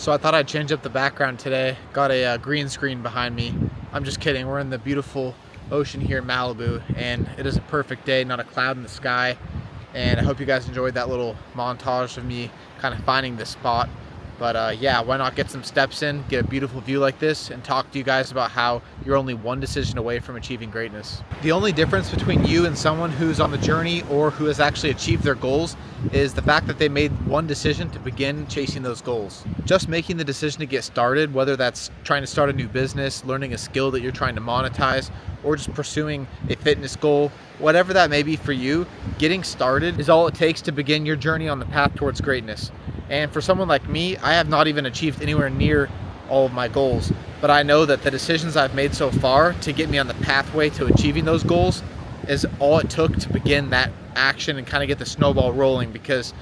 So I thought I'd change up the background today. Got a green screen behind me. I'm just kidding. We're in the beautiful ocean here in Malibu, and it is a perfect day, not a cloud in the sky. And I hope you guys enjoyed that little montage of me kind of finding this spot. But yeah, why not get some steps in, get a beautiful view like this, and talk to you guys about how you're only one decision away from achieving greatness. The only difference between you and someone who's on the journey or who has actually achieved their goals is the fact that they made one decision to begin chasing those goals. Just making the decision to get started, whether that's trying to start a new business, learning a skill that you're trying to monetize, or just pursuing a fitness goal, whatever that may be for you, getting started is all it takes to begin your journey on the path towards greatness. And for someone like me, I have not even achieved anywhere near all of my goals, but I know that the decisions I've made so far to get me on the pathway to achieving those goals is all it took to begin that action and kind of get the snowball rolling. Because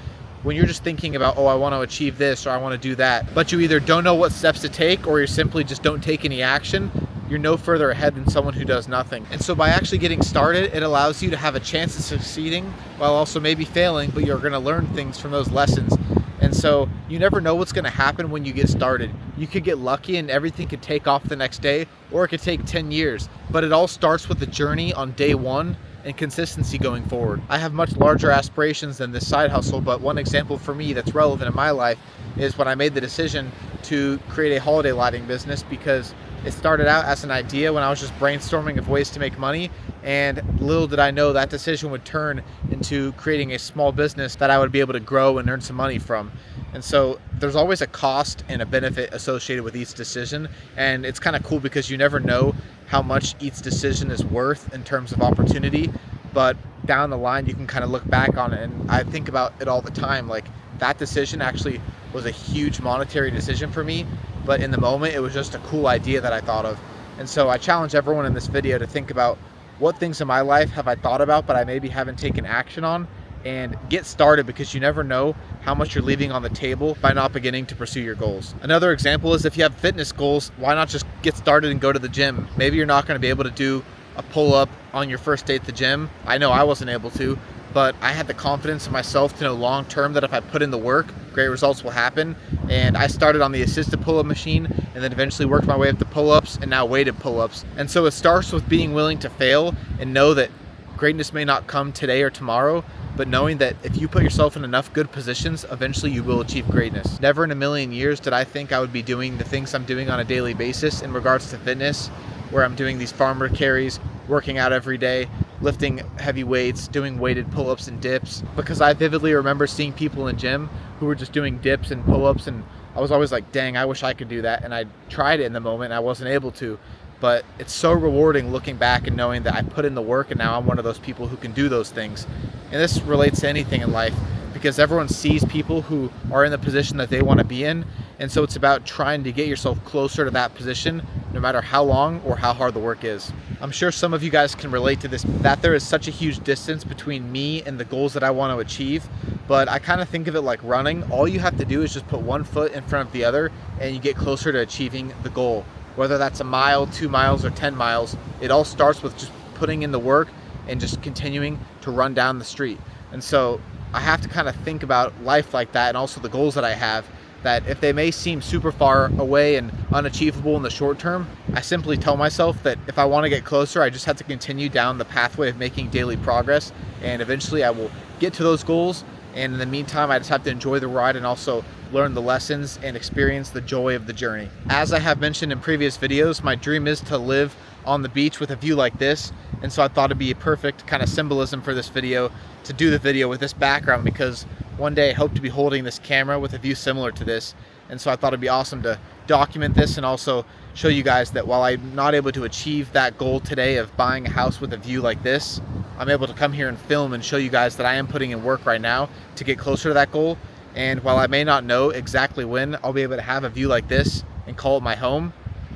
when you're just thinking about, oh, I want to achieve this or I want to do that, but you either don't know what steps to take or you simply just don't take any action, you're no further ahead than someone who does nothing. And so by actually getting started, it allows you to have a chance of succeeding while also maybe failing, but you're going to learn things from those lessons. And so you never know what's going to happen when you get started. You could get lucky and everything could take off the next day, or it could take 10 years. But it all starts with the journey on day one and consistency going forward. I have much larger aspirations than this side hustle, but one example for me that's relevant in my life is when I made the decision to create a holiday lighting business, because it started out as an idea when I was just brainstorming of ways to make money, and little did I know that decision would turn into creating a small business that I would be able to grow and earn some money from. And so there's always a cost and a benefit associated with each decision, and it's kind of cool because you never know how much each decision is worth in terms of opportunity, but down the line you can kind of look back on it. And I think about it all the time, like that decision actually was a huge monetary decision for me, but in the moment it was just a cool idea that I thought of. And so I challenge everyone in this video to think about what things in my life have I thought about but I maybe haven't taken action on, and get started, because you never know how much you're leaving on the table by not beginning to pursue your goals. Another example is if you have fitness goals, why not just get started and go to the gym? Maybe you're not going to be able to do a pull-up on your first day at the gym. I know I wasn't able to, but I had the confidence in myself to know long term that if I put in the work, great results will happen. And I started on the assisted pull-up machine and then eventually worked my way up to pull-ups and now weighted pull-ups. And so it starts with being willing to fail and know that greatness may not come today or tomorrow, but knowing that if you put yourself in enough good positions, eventually you will achieve greatness. Never in a million years did I think I would be doing the things I'm doing on a daily basis in regards to fitness, where I'm doing these farmer carries, working out every day, lifting heavy weights, doing weighted pull-ups and dips, because I vividly remember seeing people in gym who were just doing dips and pull-ups, and I was always like, dang, I wish I could do that. And I tried it in the moment and I wasn't able to. But it's so rewarding looking back and knowing that I put in the work and now I'm one of those people who can do those things. And this relates to anything in life, because everyone sees people who are in the position that they want to be in. And so it's about trying to get yourself closer to that position, no matter how long or how hard the work is. I'm sure some of you guys can relate to this, that there is such a huge distance between me and the goals that I want to achieve. But I kind of think of it like running. All you have to do is just put one foot in front of the other and you get closer to achieving the goal. Whether that's a mile, 2 miles, or 10 miles, it all starts with just putting in the work and just continuing to run down the street. And so I have to kind of think about life like that, and also the goals that I have, that if they may seem super far away and unachievable in the short term, I simply tell myself that if I want to get closer, I just have to continue down the pathway of making daily progress, and eventually I will get to those goals. And in the meantime, I just have to enjoy the ride and also learn the lessons and experience the joy of the journey. As I have mentioned in previous videos, my dream is to live on the beach with a view like this. And so I thought it'd be a perfect kind of symbolism for this video to do the video with this background, because one day I hope to be holding this camera with a view similar to this. And so I thought it'd be awesome to document this and also show you guys that while I'm not able to achieve that goal today of buying a house with a view like this, I'm able to come here and film and show you guys that I am putting in work right now to get closer to that goal. And while I may not know exactly when I'll be able to have a view like this and call it my home,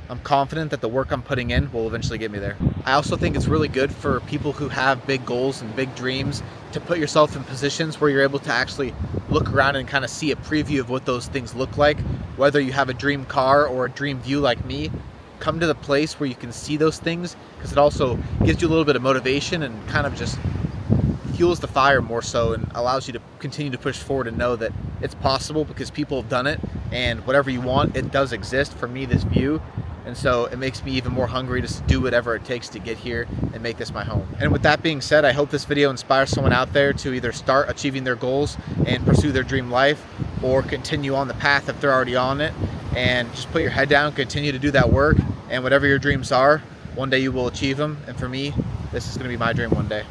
I'm confident that the work I'm putting in will eventually get me there. I also think it's really good for people who have big goals and big dreams to put yourself in positions where you're able to actually look around and kind of see a preview of what those things look like. Whether you have a dream car or a dream view like me, come to the place where you can see those things, because it also gives you a little bit of motivation and kind of just fuels the fire more so and allows you to continue to push forward and know that it's possible because people have done it, and whatever you want, it does exist. For me, this view. And so it makes me even more hungry to do whatever it takes to get here and make this my home. And with that being said, I hope this video inspires someone out there to either start achieving their goals and pursue their dream life, or continue on the path if they're already on it, and just put your head down, continue to do that work, and whatever your dreams are, one day you will achieve them. And for me, this is going to be my dream one day.